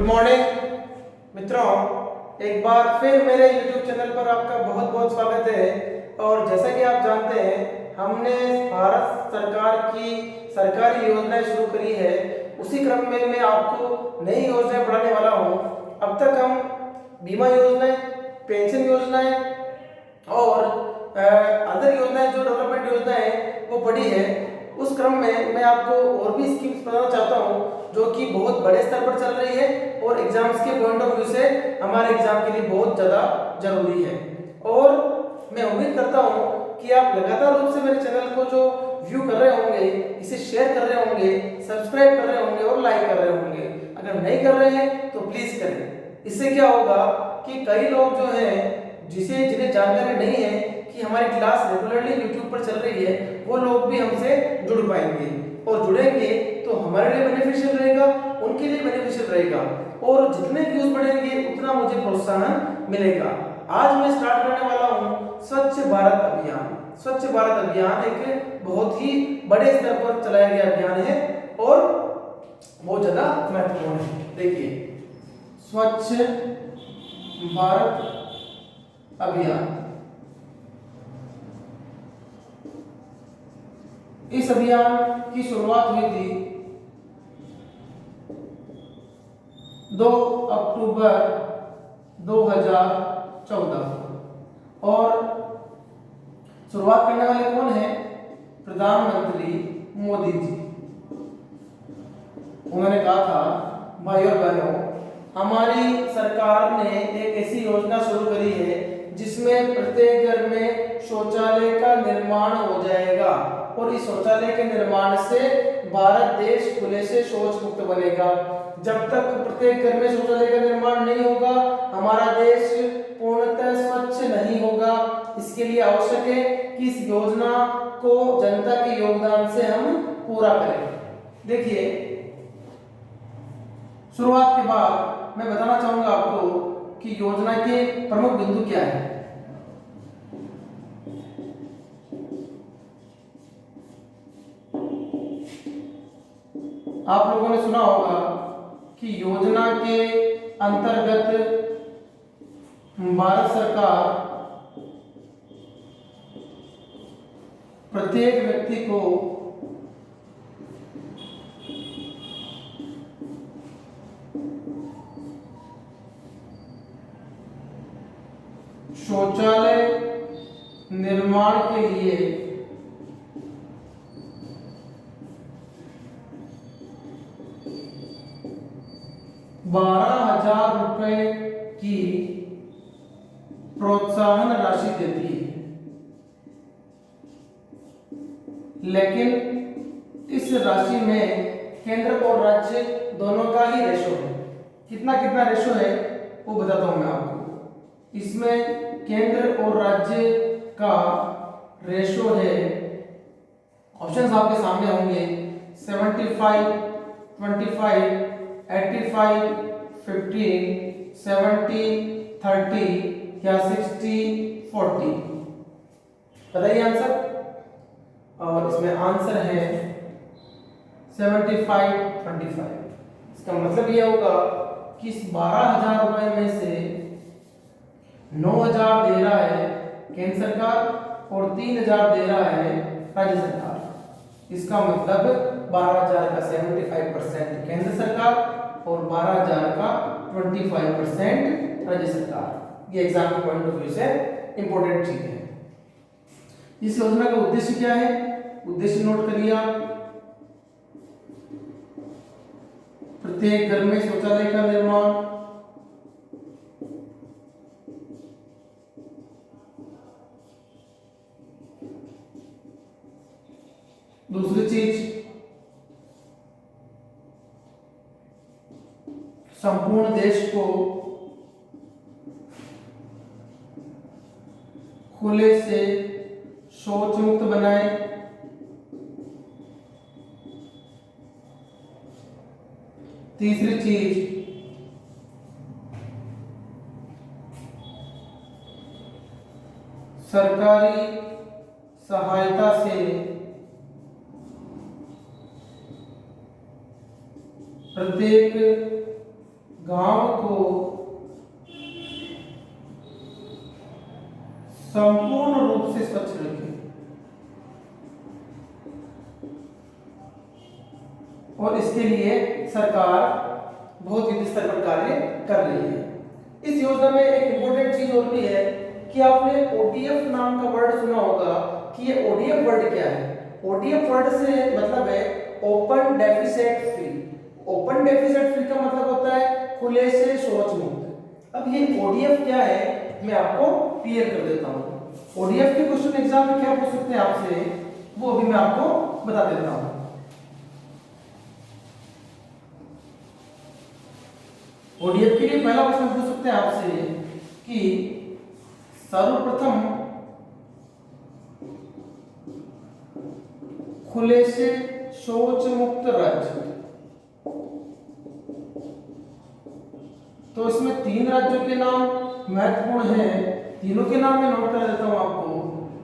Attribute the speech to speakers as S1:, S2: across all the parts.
S1: Morning मित्रों, एक बार फिर मेरे YouTube चैनल पर आपका बहुत बहुत स्वागत है। और जैसा कि आप जानते हैं, हमने भारत सरकार की सरकारी योजनाएं शुरू करी है। उसी क्रम में मैं आपको नई योजनाएं पढ़ाने वाला हूं। अब तक हम बीमा योजनाएं, पेंशन योजनाएं और अदर योजनाएं जो डेवलपमेंट योजनाएं हैं वो पढ़ी है। उस क्रम में मैं आपको और भी स्कीम्स बताना चाहता हूं जो कि बहुत बड़े स्तर पर चल रही है और एग्जाम्स के पॉइंट ऑफ व्यू से हमारे एग्जाम के लिए बहुत ज़्यादा जरूरी है। और मैं उम्मीद करता हूं कि आप लगातार रूप से मेरे चैनल को जो व्यू कर रहे होंगे, इसे शेयर कर रहे होंगे, सब्सक्राइब कर रहे होंगे और लाइक कर रहे होंगे। अगर नहीं कर रहे हैं तो प्लीज़ करें। इससे क्या होगा कि कई लोग जो हैं जिन्हें जानकारी नहीं है कि हमारी क्लास रेगुलरली YouTube पर चल रही है, वो लोग भी हमसे जुड़ पाएंगे और जुड़ेंगे तो हमारे लिए बेनिफिशियल रहेगा, उनके लिए बेनिफिशियल रहेगा और जितने व्यूज बढ़ेंगे उतना मुझे प्रोत्साहन मिलेगा। आज मैं स्टार्ट करने वाला हूं स्वच्छ भारत अभियान। स्वच्छ भारत अभियान एक बहुत ही बड़े स्तर पर चलाया गया अभियान है और बहुत ज्यादा महत्वपूर्ण है। देखिए, स्वच्छ भारत अभियान, इस अभियान की शुरुआत हुई थी 2 अक्टूबर 2014 और शुरुआत करने वाले कौन है? प्रधानमंत्री मोदी जी। उन्होंने कहा था, भाई और बहनों, हमारी सरकार ने एक ऐसी योजना शुरू करी है जिसमें प्रत्येक घर में शौचालय का निर्माण हो जाएगा और इस शौचालय के निर्माण से भारत देश खुले से शौच मुक्त बनेगा। जब तक प्रत्येक घर में शौचालय का निर्माण नहीं होगा, हमारा देश पूर्णतः स्वच्छ नहीं होगा। इसके लिए आवश्यक है कि इस योजना को जनता के योगदान से हम पूरा करें। देखिए, शुरुआत के बाद मैं बताना चाहूंगा आपको कि योजना के प्रमुख बिंदु क्या है। आप लोगों ने सुना होगा कि योजना के अंतर्गत भारत सरकार प्रत्येक व्यक्ति को शौचालय निर्माण के लिए 12,000 रुपए की प्रोत्साहन राशि देती है। लेकिन इस राशि में केंद्र और राज्य दोनों का ही रेशो है। कितना कितना रेशो है वो बताता हूं मैं आपको। इसमें केंद्र और राज्य का रेशो है, ऑप्शंस आपके सामने होंगे, 75, 25, 85, 15, 70, 30 या 60, 40। बताइए आंसर। और इसमें आंसर है 75, 25। इसका मतलब यह होगा कि इस 12,000 रुपए में से 9,000 दे रहा है केंद्र सरकार और 3,000 दे रहा है राज्य सरकार। इसका मतलब 12,000 का 75% केंद्र सरकार और 12,000 का 25% राज्य सरकार। ये एग्जाम के पॉइंट ऑफ व्यू से इंपॉर्टेंट चीज है। इस योजना का उद्देश्य क्या है? उद्देश्य नोट करिए आप। प्रत्येक घर में शौचालय का निर्माण, दूसरी चीज संपूर्ण देश को खुले से शौच मुक्त बनाए। तीसरी चीज सरकारी सहायता से प्रत्येक गांव को संपूर्ण रूप से स्वच्छ रखें और इसके लिए सरकार बहुत युद्ध स्तर पर कार्य कर रही है। इस योजना में एक इंपॉर्टेंट चीज और भी है कि आपने ओडीएफ नाम का वर्ड सुना होगा कि ये ओडीएफ वर्ड क्या है। ओडीएफ वर्ड से मतलब है open deficit free. Open deficit free का मतलब होता है खुले से शौच मुक्त। अब ये ओडीएफ क्या है मैं आपको क्लियर कर देता हूँ। ओडीएफ के क्वेश्चन एग्जाम में क्या पूछ सकते हैं आपसे वो अभी मैं आपको बता देता हूँ। ओडीएफ के लिए पहला क्वेश्चन पूछ सकते हैं आपसे कि सर्वप्रथम खुले से शौच मुक्त राज्य। तो इसमें 3 राज्यों के नाम महत्वपूर्ण हैं, तीनों के नाम मैं नोट कर देता हूं आपको।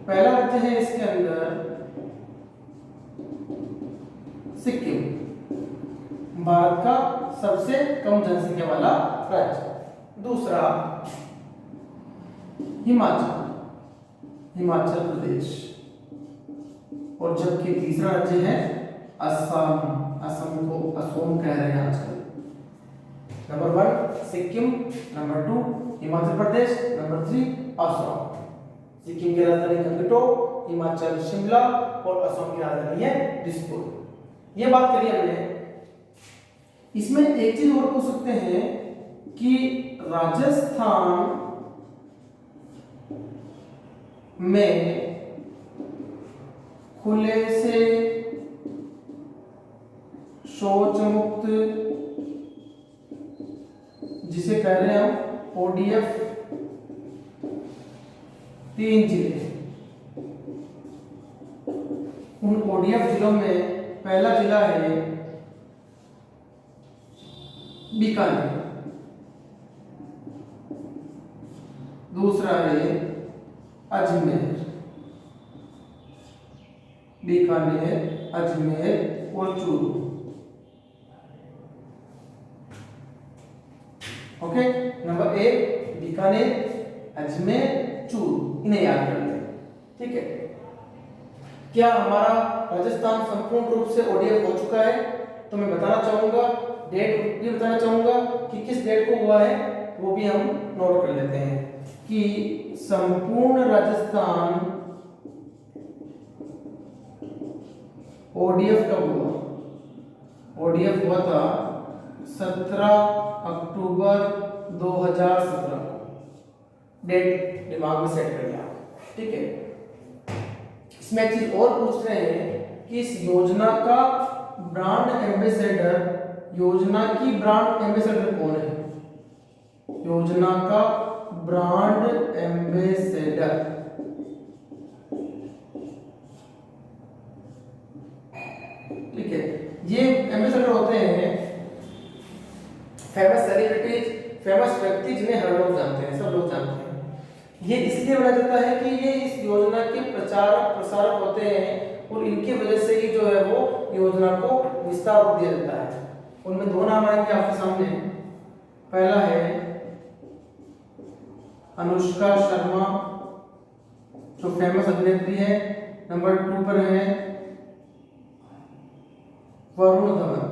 S1: पहला राज्य है इसके अंदर सिक्किम, भारत का सबसे कम जनसंख्या वाला राज्य। दूसरा हिमाचल प्रदेश, और जबकि तीसरा राज्य है असम को असोम कह रहे हैं आजकल। Number 1 Sikkim, number 2 Himachal Pradesh, number 3 Assam. Sikkim की राजधानी गंगटोक, हिमाचल शिमला और असम की राजधानी है दिसपुर। ये बात करी हमने। इसमें एक चीज और पूछ सकते हैं कि राजस्थान में खुले से शौच मुक्त जिसे कह रहे हैं हम ओडीएफ 3 जिले। उन ओडीएफ जिलों में पहला जिला है बीकानेर, दूसरा है अजमेर, बीकानेर, अजमेर और चूरू। ओके, नंबर 1 बीकानेर, अजमेर, चूरू, इन्हें याद कर लें। ठीक है, क्या हमारा राजस्थान संपूर्ण रूप से ओडीएफ हो चुका है? तो मैं बताना चाहूंगा, डेट भी बताना चाहूंगा कि किस डेट को हुआ है, वो भी हम नोट कर लेते हैं कि संपूर्ण राजस्थान ओडीएफ कब हुआ? ओडीएफ हुआ था 17 अक्टूबर 2017 को। डेट दिमाग में सेट कर लिया, ठीक है। इसमें एक चीज और पूछ रहे हैं कि इस योजना का ब्रांड एम्बेसडर, योजना की ब्रांड एम्बेसडर कौन है? योजना का ब्रांड एम्बेसडर ठीक है, ये एम्बेसडर होते हैं फेमस सेलिब्रिटीज, फेमस व्यक्ति जिन्हें हर लोग जानते हैं, सब लोग जानते हैं। ये इसलिए बनाया जाता है कि ये इस योजना के प्रचारक प्रसारक होते हैं और इनकी वजह से ही जो है वो योजना को विस्तार रूप दिया जाता है। उनमें 2 नाम आएंगे आपके सामने। पहला है अनुष्का शर्मा जो फेमस अभिनेत्री है। नंबर 2 पर है वरुण धवन।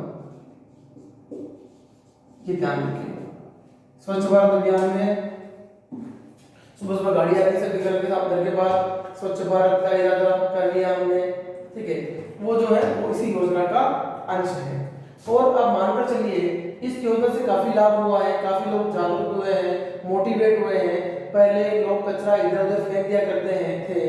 S1: ये ध्यान रखिए, स्वच्छ भारत अभियान में सुबह सुबह गाड़ी आती है, निकल के आप घर के बाहर स्वच्छ भारत का इरादा कर लिया हमने, ठीक है। वो जो है वो इसी योजना का अंश है। और अब मानकर चलिए इस योजना से काफी लाभ हुआ है, काफी लोग जागरूक हुए हैं, मोटिवेट हुए हैं। पहले लोग कचरा इधर उधर फेंक दिया करते हैं थे,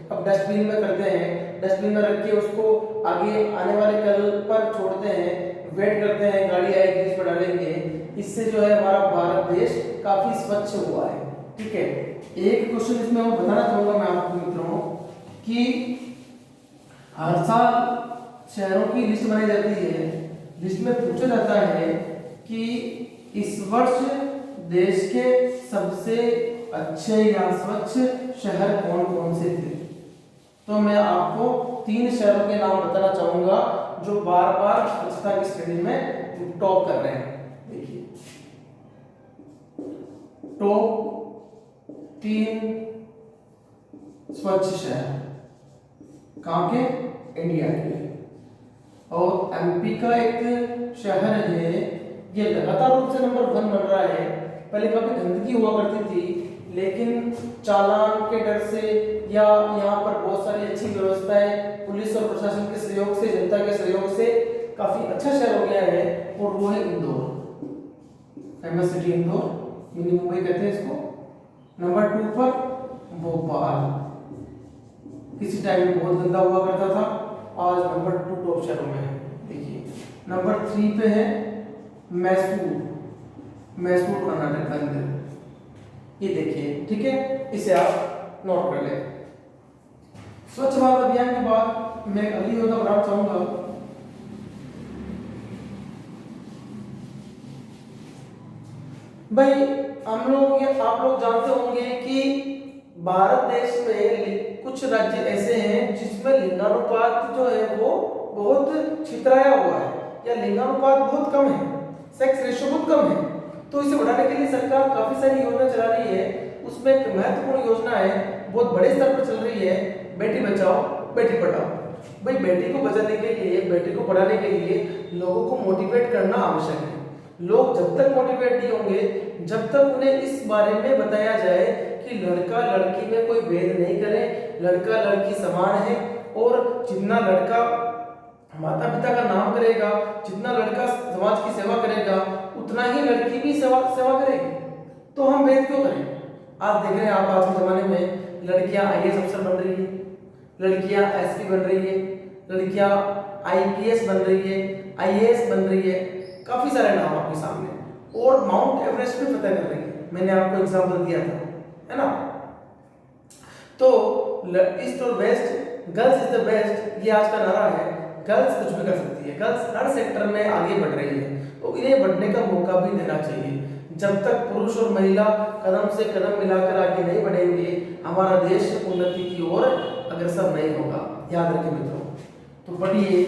S1: अब डस्टबिन में करते हैं, डस्टबिन में रख के उसको आगे आने वाले कल पर छोड़ते हैं, वेट करते हैं गाड़ी आएगी इस पर डालेंगे। इससे जो है हमारा भारत देश काफी स्वच्छ हुआ है, ठीक है। एक क्वेश्चन इसमें मैं बताना चाहूंगा मैं आपको मित्रों कि हर साल शहरों की लिस्ट बनाई जाती है, लिस्ट में पूछा जाता है कि इस वर्ष देश के सबसे अच्छे या स्वच्छ शहर कौन कौन से थे। तो मैं आपको 3 शहरों के नाम बताना चाहूंगा जो बार बार स्वच्छता की श्रेणी में टॉप कर रहे हैं। देखिए टॉप 3 स्वच्छ शहर कहाँ के? इंडिया के। और एमपी का एक शहर है, ये लगातार रूप से नंबर 1 बन रहा है। पहले काफी गंदगी हुआ करती थी, लेकिन चालान के डर से या यहाँ पर बहुत सारी अच्छी व्यवस्थाएं पुलिस और प्रशासन के सहयोग से, जनता के सहयोग से काफी अच्छा शहर हो गया है। और वो है Indore, famous city Indore, mini Mumbai कहते हैं इसको। नंबर 2 पर भोपाल, किसी टाइम में बहुत गंदा हुआ करता था, आज नंबर 2 टॉप शहरों में है। देखिए नंबर 3 पे है मैसूर, मैसूर कर्नाटक के अंदर, ये देखिए, ठीक है, इसे आप नोट कर लें। स्वच्छ भारत अभियान के बाद मैं अगली योजना बनाना चाहूंगा। भाई हम लोग या आप लोग जानते होंगे कि भारत देश में कुछ राज्य ऐसे हैं जिसमें लिंगानुपात जो है वो बहुत छितराया हुआ है, या लिंगानुपात बहुत कम है, सेक्स रेशियो बहुत कम है। तो इसे बढ़ाने के लिए सरकार काफी सारी योजना चला रही है। उसमें एक महत्वपूर्ण योजना है, बहुत बड़े स्तर पर चल रही है, बेटी बचाओ बेटी पढ़ाओ। भाई बेटी को बचाने के लिए, बेटी को पढ़ाने के लिए लोगों को मोटिवेट करना आवश्यक है। लोग जब तक मोटिवेट नहीं होंगे, जब तक उन्हें इस बारे में बताया जाए कि लड़का लड़की में कोई भेद नहीं करें, लड़का लड़की समान है, और जितना लड़का माता पिता का नाम करेगा, जितना लड़का समाज की सेवा करेगा, उतना ही लड़की भी सेवा करेगी। तो हम भेद क्यों करें? आज देख रहे हैं आप, आज के जमाने में लड़कियां आईएएस अफसर बन रही है, लड़कियां एसपी बन रही है, लड़कियां आईपीएस बन रही है, आईएएस बन रही है, काफी सारे नाम आपके सामने, और माउंट एवरेस्ट भी फतह कर रही है। मैंने आपको एग्जांपल दिया था, है ना। तो ईस्ट और west, girls is the best, ये आज का नारा है। गर्ल्स कुछ भी कर सकती है, गर्ल्स हर सेक्टर में आगे बढ़ रही है, तो इन्हें बढ़ने का मौका भी देना चाहिए। जब तक पुरुष और महिला कदम से कदम मिलाकर आगे नहीं बढ़ेंगे, हमारा देश उन्नति की ओर अग्रसर नहीं होगा। याद रखें मित्रों। तो पढ़िए,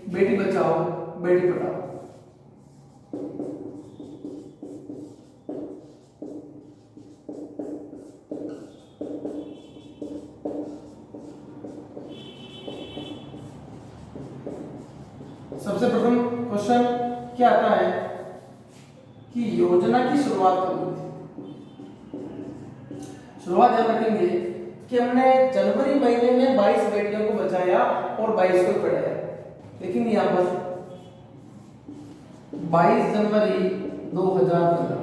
S1: बेटी बचाओ बेटी पढ़ाओ। सबसे प्रथम क्वेश्चन क्या आता है कि योजना की शुरुआत कब हुई थी? शुरुआत याद रखेंगे कि हमने जनवरी महीने में 22 बेटियों को बचाया और 22 को पढ़ाया। लेकिन यहाँ पर 22 जनवरी 2015,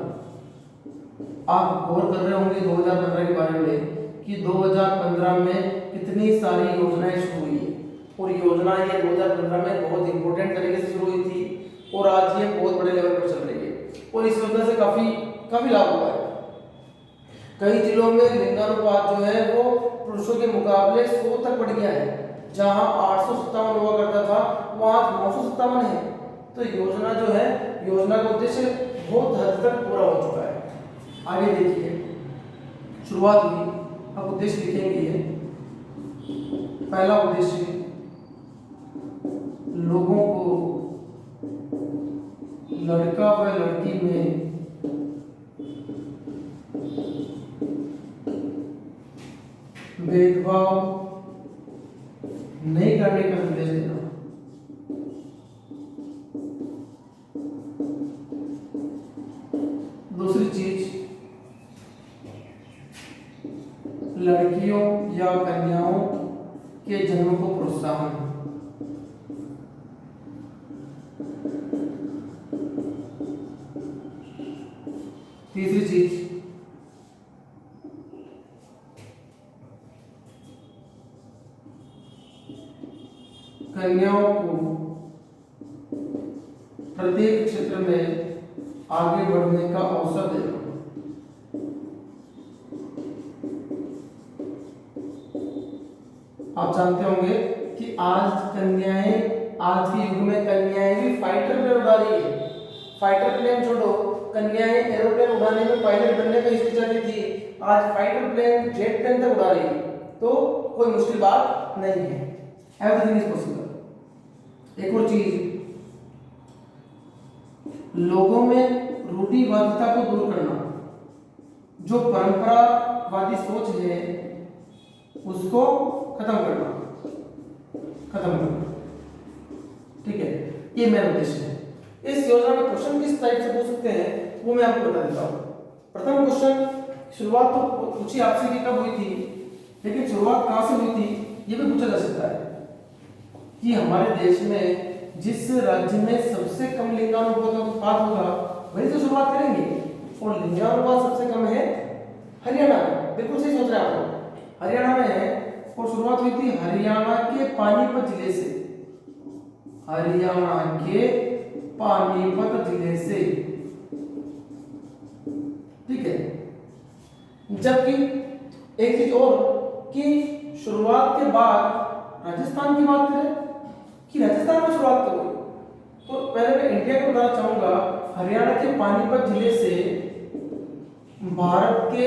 S1: आप गौर कर रहे होंगे 2015 के बारे में कि 2015 में कितनी सारी योजनाएं शुरू हुई है, और योजना ये 2015 में बहुत इंपॉर्टेंट तरीके से शुरू हुई थी, और आज ये बहुत बड़े लेवल पर चल रही है, और इस योजना से काफी लाभ हुआ है। कई जिलों में लिंगानुपात जो है वो पुरुषों के मुकाबले 100 तक बढ़ गया है। जहां 857 हुआ करता था, वहां 957 है। तो योजना जो है, योजना का उद्देश्य बहुत हद तक पूरा हो चुका है। आगे देखिए, शुरुआत हुई, अब उद्देश्य लिखेंगे। पहला उद्देश्य, लोगों को लड़का व लड़की में भेदभाव नहीं करने का संदेश देना। दूसरी चीज, लड़कियों या कन्याओं के जन्म को प्रोत्साहन। तीसरी चीज, कन्याओं को प्रत्येक क्षेत्र में आगे बढ़ने का अवसर देना। आप जानते होंगे कि आज कन्याएं, आज के युग में कन्याएं भी फाइटर प्लेन उड़ा रही है। फाइटर प्लेन छोड़ो, कन्याएं एरोप्लेन उड़ाने में पायलट बनने का हिचकिचाती थी, आज फाइटर प्लेन, जेट प्लेन तक उड़ा रही है। तो कोई मुश्किल बात नहीं है, एवरीथिंग इज पॉसिबल। एक और चीज, लोगों में रूढ़िवादिता को दूर करना। जो परंपरावादी सोच है उसको खत्म करना, ठीक है, ये मेरा उद्देश्य है। इस योजना में क्वेश्चन किस टाइप से पूछ सकते हैं वो मैं आपको बता देता हूँ। प्रथम क्वेश्चन, शुरुआत तो पूछी आपसे कि कब हुई थी, लेकिन शुरुआत कहाँ से हुई थी ये भी पूछा जा सकता है कि हमारे देश में जिस राज्य में सबसे कम लिंगानुपात होगा वही तो शुरुआत करेंगे, और लिंगानुपात सबसे कम है हरियाणा में। बिल्कुल सही सोच रहे हैं आप, हरियाणा में है, और शुरुआत हुई थी हरियाणा के पानीपत जिले से, हरियाणा के पानीपत जिले से, ठीक है। जबकि एक चीज और कि शुरुआत के बाद राजस्थान की बात करें कि राजस्थान में शुरुआत कब हुई, तो पहले मैं इंडिया को बताना चाहूंगा। हरियाणा के पानीपत जिले से भारत के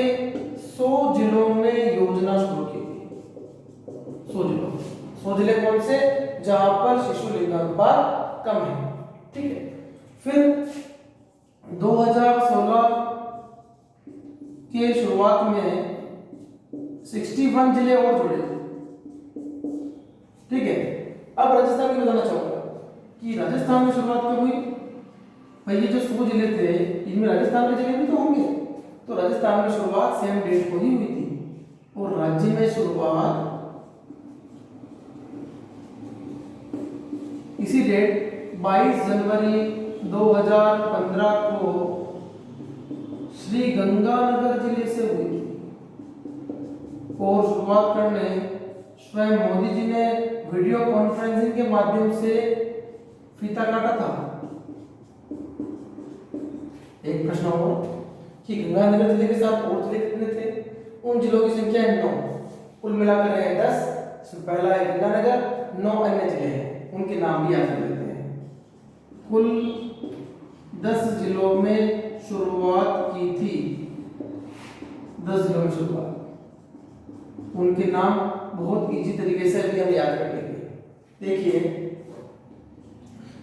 S1: 100 जिलों में योजना शुरू की गई। 100 जिले कौन से, जहां पर शिशु लिंगानुपात कम है, ठीक है। फिर 2016 के शुरुआत में 61 जिले और जुड़े, ठीक है। अब राजस्थान की बताना चाहूंगा कि राजस्थान में शुरुआत कब हुई। भाई ये जो 100 जिले थे इनमें राजस्थान के जिले भी तो होंगे, तो राजस्थान में शुरुआत सेम डेट को ही हुई थी, और राज्य में शुरुआत इसी डेट 22 जनवरी 2015 को श्री गंगानगर जिले से हुई थी, और शुरुआत करने स्वयं मोदी जी ने वीडियो कॉन्फ्रेंसिंग के माध्यम से फीता काटा था। एक प्रश्न और कि गंगानगर जिले के साथ और जिले कितने थे, उन जिलों की संख्या है 9, कुल मिलाकर है 10। पहला है गंगानगर, 9 अन्य जिले हैं, उनके नाम भी याद कर लेते हैं। कुल 10 जिलों में शुरुआत की थी, 10 जिलों में शुरुआत, उनके नाम बहुत इजी तरीके से अभी हम याद कर लेंगे। देखिए,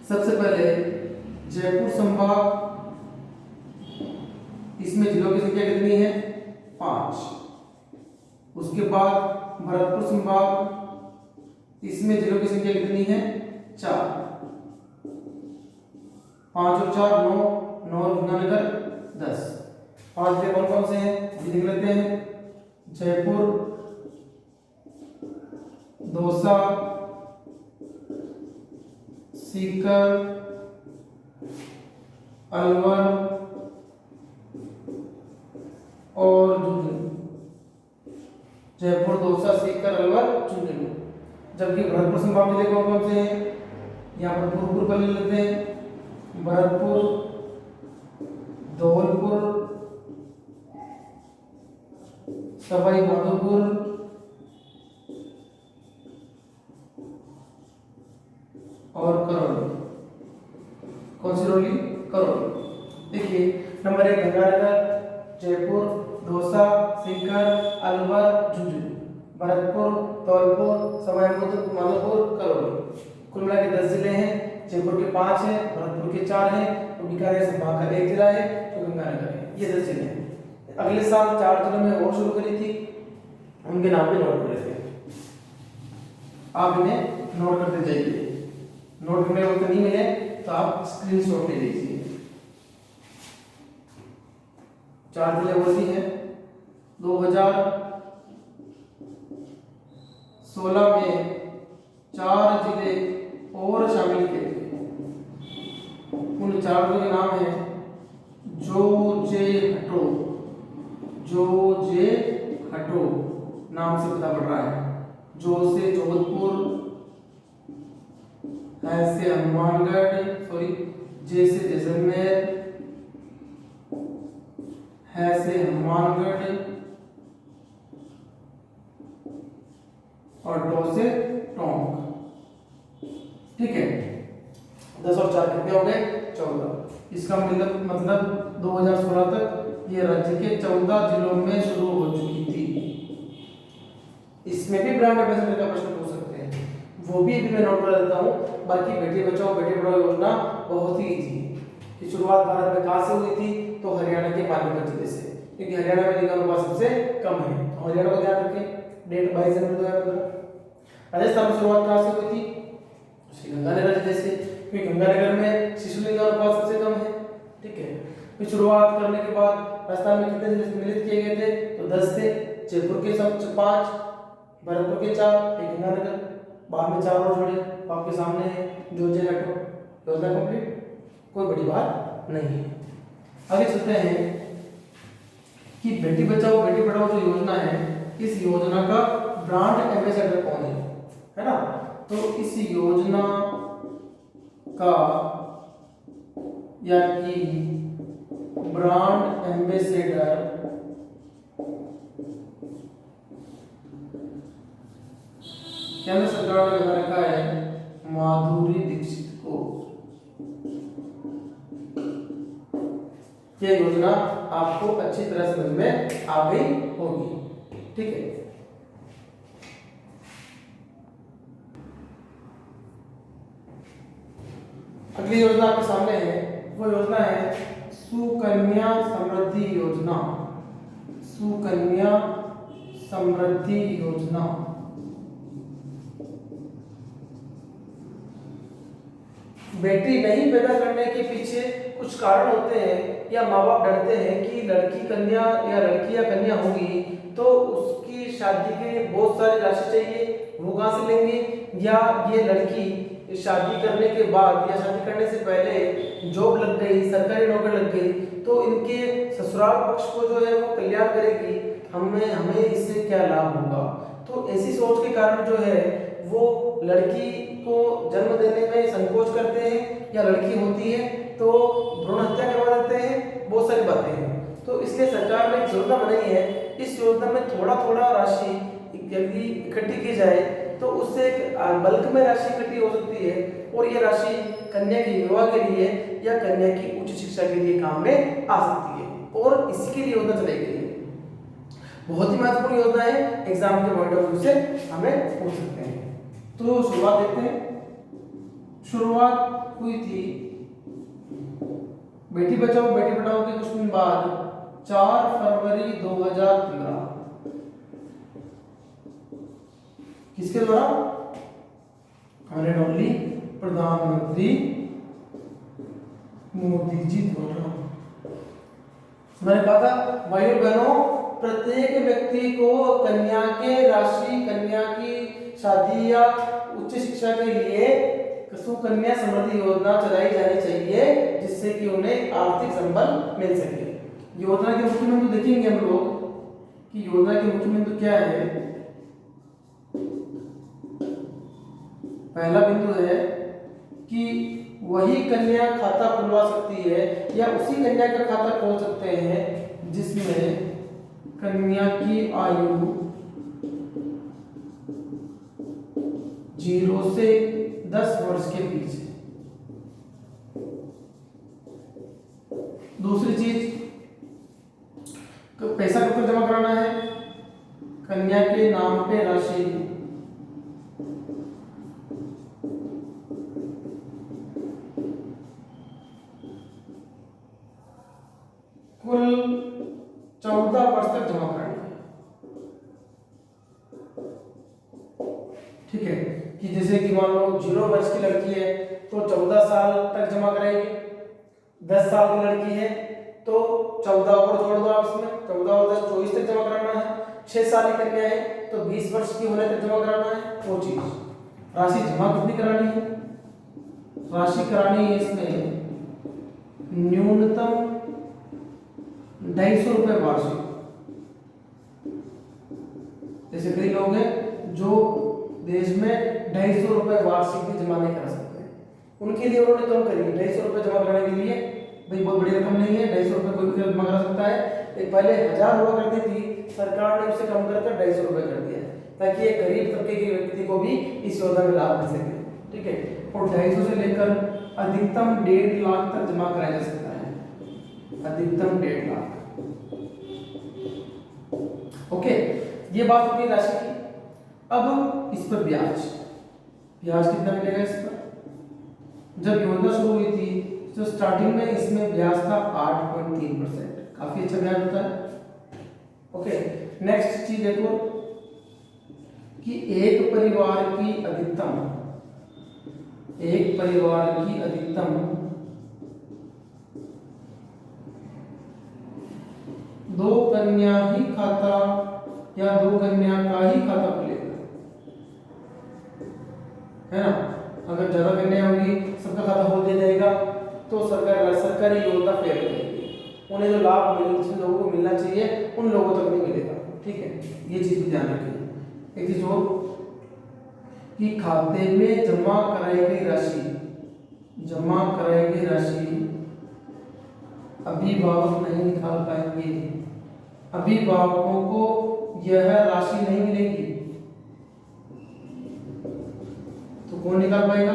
S1: सबसे पहले जयपुर संभाग, इसमें जिलों की संख्या कितनी है, 5। उसके बाद भरतपुर संभाग, इसमें जिलों की संख्या कितनी है, 4। 5 और 4 9, 9 और गंगानगर 10। 5 जिले कौन कौन से हैं ये देख लेते हैं। जयपुर, दौसा, सीकर, अलवर और झुंझुनू। जयपुर, दौसा, सीकर, अलवर, झुंझुनू। जबकि भरतपुर संभाग जिले कौन कौन से हैं, यहाँ पर पूर्व पर ले लेते हैं। भरतपुर, धौलपुर, सवाई माधोपुर और करौली। कौन सी रोली, करौली। देखिए, नंबर 1 गंगानगर, जयपुर, दौसा, सीकर, अलवर, झुंझुनू। भरतपुर, धौलपुर, सवाई माधोपुर, करौली। कुल मिला के 10 जिले हैं। जयपुर के 5 हैं, भरतपुर के 4 हैं, तो बीकानेर संभाग का 1 जिला है तो गंगानगर है। ये 10 जिले हैं। अगले साल 4 जिलों में और शुरू करी थी, उनके नाम भी नोट कर लेते हैं। आप इन्हें नोट करते जाइए, नोट करने वक्त नहीं मिले तो आप स्क्रीनशॉट ले लीजिए। 4 जिले होती हैं। 2016 में 4 जिले और शामिल किए गए। उन 4 जिलों के नाम हैं जोजेहटो, जोजेहटो नाम से पता पड़ रहा है। जो से जोधपुर, से हनुमानगढ़, जे से जैसलमेर, से हनुमानगढ़ और टो से टोंक, ठीक है। 10 और 4 कितने हो गए, 14। इसका मतलब 2016 तक ये राज्य के 14 जिलों में शुरू हो चुकी थी। इसमें भी ब्रांड एम्बेसडर का प्रश्न पूछ सकते हैं, वो भी अभी मैं नोट कर देता हूँ। बाकी बेटी बचाओ बेटी पढ़ाओ योजना बहुत ही इजी है कि शुरुआत भारत में कहाँ से हुई थी, तो हरियाणा के पानीपत जिले से। क्योंकि हरियाणा में लिंग अनुपात सबसे कम है, तो हरियाणा को ध्यान रखें। डेट 22 जनवरी 2015। राजस्थान में शुरुआत कहाँ से हुई थी? गंगानगर जिले से, क्योंकि गंगानगर में शिशु लिंग अनुपात सबसे कम है। ठीक है, फिर शुरुआत करने के बाद राजस्थान में कितने जिले सम्मिलित किए गए थे? तो 10 थे। जयपुर के सब 5, भरतपुर के 4, एक गंगानगर, बाद में 4 और जोड़े, आपके सामने है जो जे हटो। योजना कंप्लीट, कोई बड़ी बात नहीं है। आगे चलते हैं कि बेटी बचाओ बेटी पढ़ाओ जो योजना है, इस योजना का ब्रांड एम्बेसडर कौन है ना? तो इस योजना का या कि ब्रांड एम्बेसडर केंद्र सरकार ने बना रखा है माधुरी दीक्षित को। ये योजना आपको अच्छी तरह समझ में आ गई होगी। ठीक है, अगली योजना आपके सामने है, वो योजना है सुकन्या समृद्धि योजना। सुकन्या समृद्धि योजना। बेटी नहीं पैदा करने के पीछे कुछ कारण होते हैं, या माँ बाप डरते हैं कि लड़की कन्या या लड़की या कन्या होगी तो उसकी शादी के लिए बहुत सारी राशि चाहिए, वो कहाँ से लेंगे? या ये लड़की शादी करने के बाद या शादी करने से पहले जॉब लग गई, सरकारी नौकरी लग गई, तो इनके ससुराल पक्ष को जो है वो कल्याण करेगी, हमें इससे क्या लाभ होगा? तो ऐसी सोच के कारण जो है वो लड़की को जन्म देने में संकोच करते हैं, या लड़की होती है तो भ्रूण हत्या करवा देते हैं, बहुत सारी बातें हैं। तो इसलिए सरकार ने एक योजना बनाई है, इस योजना में थोड़ा थोड़ा राशि यदि इकट्ठी की जाए तो उससे एक बल्क में राशि इकट्ठी हो सकती है, और ये राशि कन्या के विवाह के लिए या कन्या की उच्च शिक्षा के लिए काम में आ सकती है, और इसी के लिए योजना चलाई गई है। बहुत ही महत्वपूर्ण योजना है, एग्जाम के पॉइंट ऑफ व्यू से हमें पूछ सकते हैं। तो शुरुआत देखते हैं। शुरुआत हुई थी बेटी बचाओ बेटी पढ़ाओ के कुछ दिन बाद 4 फरवरी 2015। किसके द्वारा? हमारे प्रधानमंत्री मोदी जी द्वारा। मैंने कहा था भाइयों बहनों, प्रत्येक व्यक्ति को कन्या के राशि, कन्या की शादी या उच्च शिक्षा के लिए सुकन्या समृद्धि योजना चलाई जानी चाहिए, जिससे कि उन्हें आर्थिक संबल मिल सके। योजना के मुख्य बिंदु देखेंगे हम लोग कि योजना के मुख्य बिंदु क्या है। पहला बिंदु है कि वही कन्या खाता खुलवा सकती है या उसी कन्या का खाता खोल सकते हैं जिसमें कन्या की आयु 0 से 10 वर्ष के बीच है। दूसरी चीज, पैसा कब तक जमा कराना है? कन्या के नाम पे राशि कुल 14 वर्ष तक जमा करानी है। ठीक है, कि जैसे कि मान लो 0 वर्ष की लड़की है तो 14 साल तक जमा कराएगी, 10 साल की लड़की है तो 14 और जोड़ दो आप इसमें, 14 और 10 24 तक जमा कराना है, 6 साल की कन्या है तो 20 वर्ष की होने तक जमा कराना है। वो चीज राशि जमा कितनी करानी है? राशि करानी है इसमें न्यूनतम 250 रुपए वार्षिक। जैसे कई लोग हैं जो देश में 250 रुपए वार्षिक भी जमा नहीं करा सकते, उनके लिए उन्होंने कम करी 250 रुपए जमा कराने के लिए। भाई बहुत बड़ी रकम नहीं है, 250 रुपए कोई भी जमा करा सकता है। एक पहले 1000 हुआ करती थी, सरकार ने उसे कम करके 250 रुपए कर दिया है, ताकि एक गरीब तबके के व्यक्ति को भी इस योजना में लाभ मिल सके। ठीक है, और 250 से लेकर अधिकतम 1.5 लाख तक जमा कराया जा सकता है, अधिकतम 1.5 लाख। ओके, ये बात होगी राशि की। अब इस पर ब्याज कितना मिलेगा इस पर? जब योजना शुरू हुई थी तो स्टार्टिंग में इसमें ब्याज था 8.3%, काफी अच्छा ब्याज होता है। ओके, नेक्स्ट चीज देखो कि एक परिवार की अधिकतम दो कन्या ही खाता या दो कन्या का ही खाता खुलेगा, है ना। अगर ज्यादा कन्या होगी सबका खाता खोल दिया जाएगा तो सरकारी योजना फेल हो जाएगी, उन्हें जो लाभ जिन लोगों को मिलना चाहिए उन लोगों तक नहीं मिलेगा। ठीक है, ये चीज भी ध्यान रखिए। एक चीज और कि खाते में जमा कराई गई राशि अभिभावक नहीं निकाल पाएंगे, अभिभावकों को यह राशि नहीं मिलेगी, तो कौन निकाल पाएगा?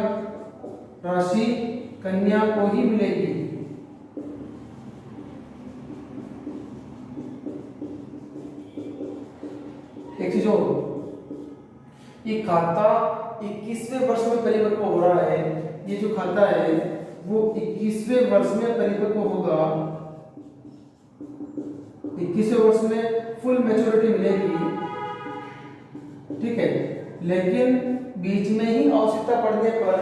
S1: राशि कन्या को ही मिलेगी। एक चीज और, ये खाता 21वें वर्ष में परिपक्व हो रहा है, ये जो खाता है वो 21वें वर्ष में परिपक्व होगा, 21वें वर्ष में फुल मैच्योरिटी मिलेगी। ठीक है, लेकिन बीच में ही आवश्यकता पड़ने पर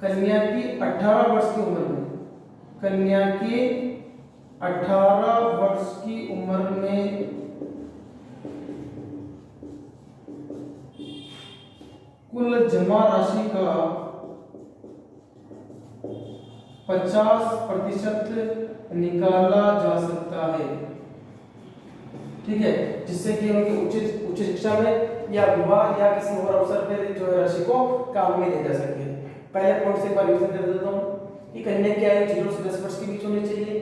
S1: कन्या की 18 वर्ष की उम्र में, कन्या की 18 वर्ष की उम्र में कुल जमा राशि का 50% निकाला जा सकता है। ठीक है, जिससे कि उनकी उच्च शिक्षा में या विवाह या किसी और अवसर पर जो है राशि को काम में ले जा सके। पहले पॉइंट से एक बार रिवीजन कर देता हूँ कि कन्या की आयु 0 से 10 वर्ष के बीच होनी चाहिए।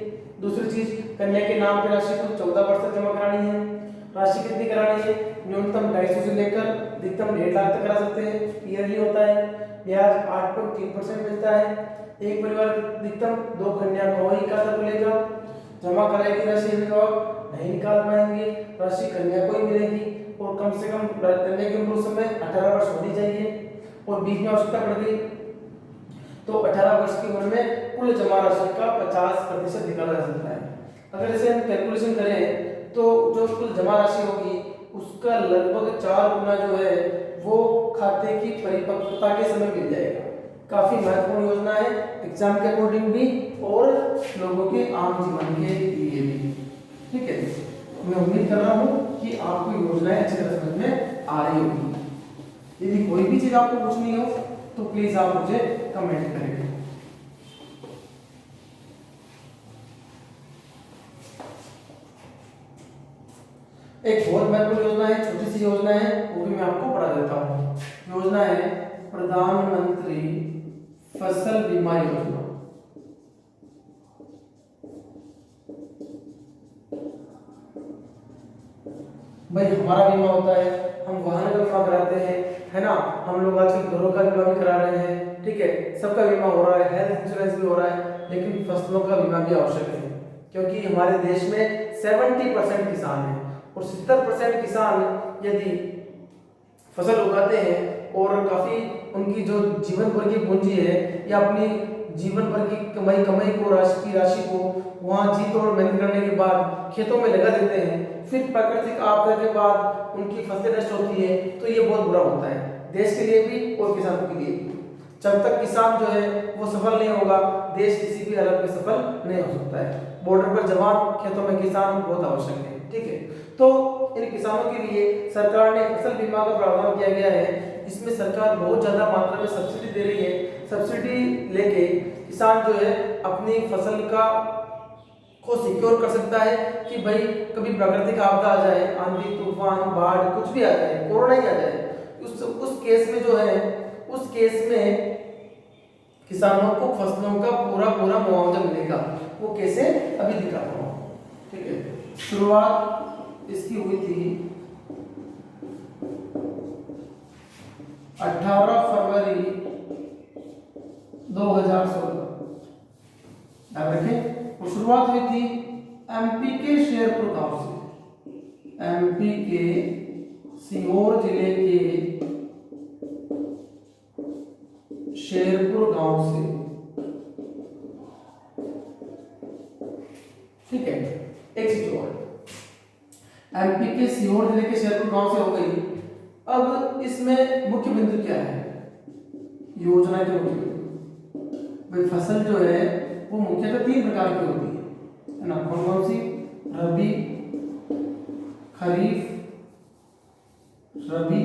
S1: दूसरी चीज, कन्या के नाम पर राशि को 14 वर्ष तक जमा करानी है। राशि कितनी करानी है? न्यूनतम 250 से लेकर अधिकतम 1.5 लाख तक करा सकते हैं, ईयरली होता है। ब्याज 8.3% मिलता है। एक परिवार अधिकतम 2 कन्या को ही खाता खुलेगा। जमा कराएगी राशि अभिभावक नहीं निकाल पाएंगे, राशि कन्या को ही मिलेगी और कम से कम कन्या की उम्र उस समय 18 वर्ष होनी चाहिए और बीच में आवश्यकता पड़ गई तो 18 वर्ष की उम्र में कुल जमा राशि का 50% निकाला जा सकता है। अगर इसे हम कैलकुलेशन करें तो जो कुल जमा राशि होगी उसका लगभग 4 गुना जो है वो खाते की परिपक्वता के समय मिल जाएगा। काफी महत्वपूर्ण योजना है, एग्जाम के अकॉर्डिंग भी और लोगों के आम जीवन के लिए भी। ठीक है, मैं उम्मीद कर रहा हूँ कि आपको योजनाएं अच्छी तरह समझ में आ रही होगी। यदि कोई भी चीज आपको पूछनी हो तो प्लीज आप मुझे कमेंट करें। एक बहुत महत्वपूर्ण योजना है, छोटी सी योजना है, वो भी मैं आपको पढ़ा देता हूँ। योजना है प्रधानमंत्री फसल बीमा योजना। भाई हमारा बीमा होता है, हम वाहन का बीमा कराते हैं, है ना। हम लोग आजकल घरों का बीमा भी करा रहे हैं। ठीक है, सबका बीमा हो रहा है, हेल्थ इंश्योरेंस भी हो रहा है, लेकिन फसलों का बीमा भी आवश्यक है क्योंकि हमारे देश में 70% किसान हैं और 70% किसान यदि फसल उगाते हैं और काफी उनकी जो जीवन भर की पूंजी है या अपनी जीवन भर की कमाई को राशि को वहां जी तोड़ मेहनत करने के बाद खेतों में लगा देते हैं, फिर प्राकृतिक आपदा के बाद उनकी फसलें नष्ट होती है, तो ये बहुत बुरा होता है देश के लिए भी और किसानों के लिए भी। जब तक किसान जो है वो सफल नहीं होगा, देश किसी भी हालत में सफल नहीं हो सकता है। बॉर्डर पर जवान, खेतों में किसान बहुत आवश्यक है। ठीक है, तो इन किसानों के लिए सरकार ने फसल बीमा का प्रावधान किया गया है। इसमें सरकार बहुत ज्यादा मात्रा में सब्सिडी दे रही है। सब्सिडी लेके किसान जो है अपनी फसल को सिक्योर कर सकता है कि भाई कभी प्राकृतिक आपदा आ जाए, आंधी तूफान बाढ़ कुछ भी आ जाए, कोरोना ही आ जाए, उस केस में जो है उस केस में किसानों को फसलों का पूरा मुआवजा मिलेगा। वो कैसे, अभी दिखाता हूँ। ठीक है, शुरुआत इसकी हुई थी 18 फरवरी 2016। याद रखें, वो शुरुआत हुई थी एमपी के शेरपुर गांव से, एमपी के सीहोर जिले के शेरपुर गांव से। ठीक है, एक चीज और, एमपी के सीहोर जिले के शेरपुर गांव से हो गई। अब इसमें मुख्य बिंदु क्या है, योजना के मुख्य बिंदु। भाई फसल जो है वो मुख्यतः 3 प्रकार की होती है ना, कौन कौन सी, रबी, खरीफ, रबी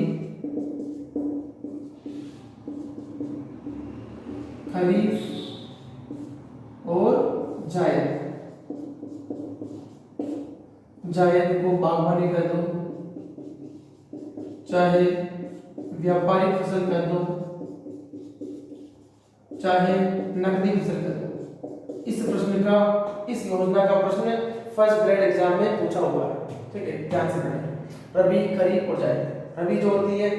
S1: खरीफ और जायद। जायद को बागवानी कर दो, चाहे व्यापारिक फसल कर दो, चाहे नकदी फसल कर दो। इस प्रश्न का, इस योजना का प्रश्न फर्स्ट ग्रेड एग्जाम में पूछा हुआ है, ठीक है, ध्यान से पढ़ें। रबी, खरीफ और जायद। रबी जो होती है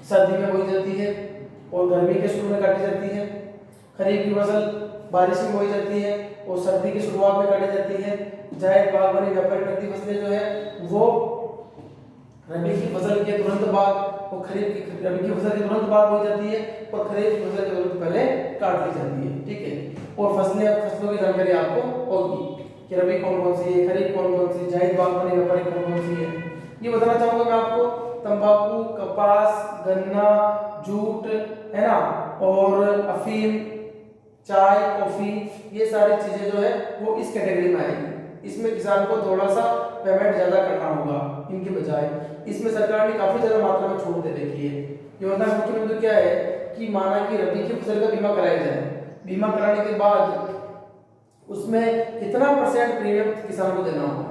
S1: सर्दी में बोई जाती है और गर्मी के शुरू में काटी जाती है। खरीफ की फसल बारिश में बोई जाती है और सर्दी की शुरुआत में काटी जाती है। जायद बागवानी व्यापारिक नकदी फसलें जो है वो रबी की फसल के तुरंत बाद और खरीफ की, रबी की फसल के तुरंत बाद बोई जाती है और खरीफ की फसल के तुरंत पहले काट ली जाती है, ठीक है। और फसलों की जानकारी आपको होगी कि रबी कौन कौन सी है, खरीफ कौन कौन सी, जायद बागवानी व्यापारिक कौन कौन सी है। ये बताना चाहूंगा मैं आपको। तंबाकू, कपास, गन्ना, जूट, है ना, और अफीम, चाय, कॉफी, ये सारी चीजें जो है वो इस कैटेगरी में आएगी। इसमें किसान को थोड़ा सा पेमेंट ज्यादा करना होगा इनके बजाय। इसमें सरकार ने काफी ज्यादा मात्रा में छूट दे रखी है। योजना का मुख्य बिंदु क्या है कि माना कि रबी की फसल का बीमा कराया जाए, बीमा कराने के बाद उसमें कितना परसेंट प्रीमियम किसान को देना होगा।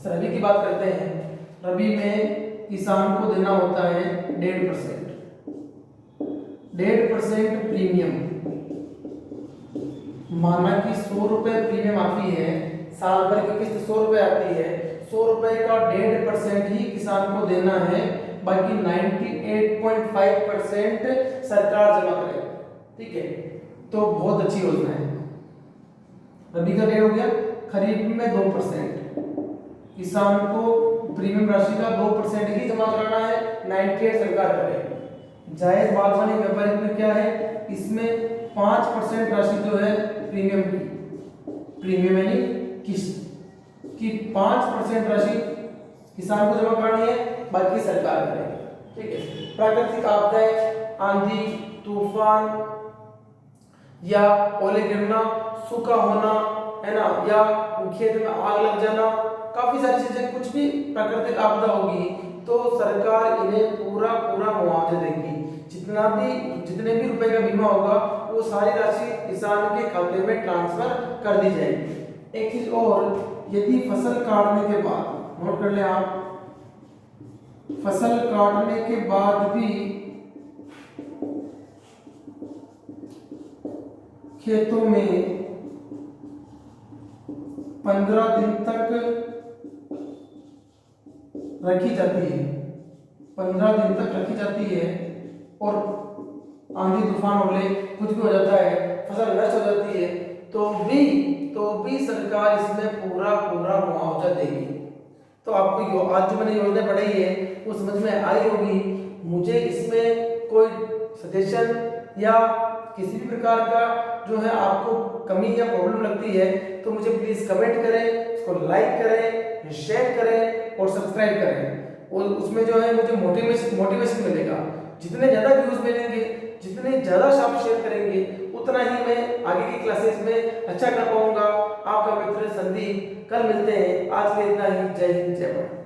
S1: रबी की बात करते हैं, रबी में किसान को देना होता है 1.5%, 1.5% प्रीमियम। माना कि 100 रुपए प्रीमियम आती है, साल भर की किस्त 100 रुपए आती है, 100 रुपए का 1.5% ही किसान को देना है, बाकी 98.5% सरकार जमा करेगी, ठीक है। तो बहुत अच्छी योजना है। रबी का 1.5 हो गया। खरीफ में 2%, किसान को प्रीमियम राशि का 2% ही जमा कराना है, 98 सरकार करेगी। जायद बागवानी व्यापारिक में क्या है, इसमें 5% राशि जो है प्रीमियम की, प्रीमियम यानी किस्त की 5% राशि किसान को जमा करानी है, बाकी सरकार करेगी, ठीक है। प्राकृतिक आपदाएं, आंधी, तूफान या ओले गिरना, सूखा होना, है ना, या खेत में आग लग जाना, काफी सारी चीजें, कुछ भी प्राकृतिक आपदा होगी तो सरकार इन्हें पूरा मुआवजा देगी। जितने भी रुपए का बीमा होगा वो सारी राशि किसान के खाते में ट्रांसफर कर दी जाएगी। एक चीज और, यदि फसल काटने के बाद, नोट कर ले आप, फसल काटने के बाद भी खेतों में 15 दिन तक रखी जाती है, 15 दिन तक रखी जाती है और आंधी तूफान ओले कुछ भी हो जाता है, फसल नष्ट हो जाती है, तो भी सरकार इसमें पूरा मुआवजा देगी। तो आपको आज जो मैंने योजना पढ़ाई है वो समझ में आई होगी। मुझे इसमें कोई सजेशन या किसी भी प्रकार का जो है आपको कमी या प्रॉब्लम लगती है तो मुझे प्लीज कमेंट करें, उसको लाइक करें, शेयर करें और सब्सक्राइब करें। और उसमें जो है मुझे मोटिवेशन मिलेगा। जितने ज़्यादा व्यूज मिलेंगे, जितने ज़्यादा आप शेयर करेंगे, उतना ही मैं आगे की क्लासेस में अच्छा कर पाऊंगा। आपका मित्र संदीप, कल मिलते हैं। आज के लिए इतना ही। जय हिंद, जय भारत।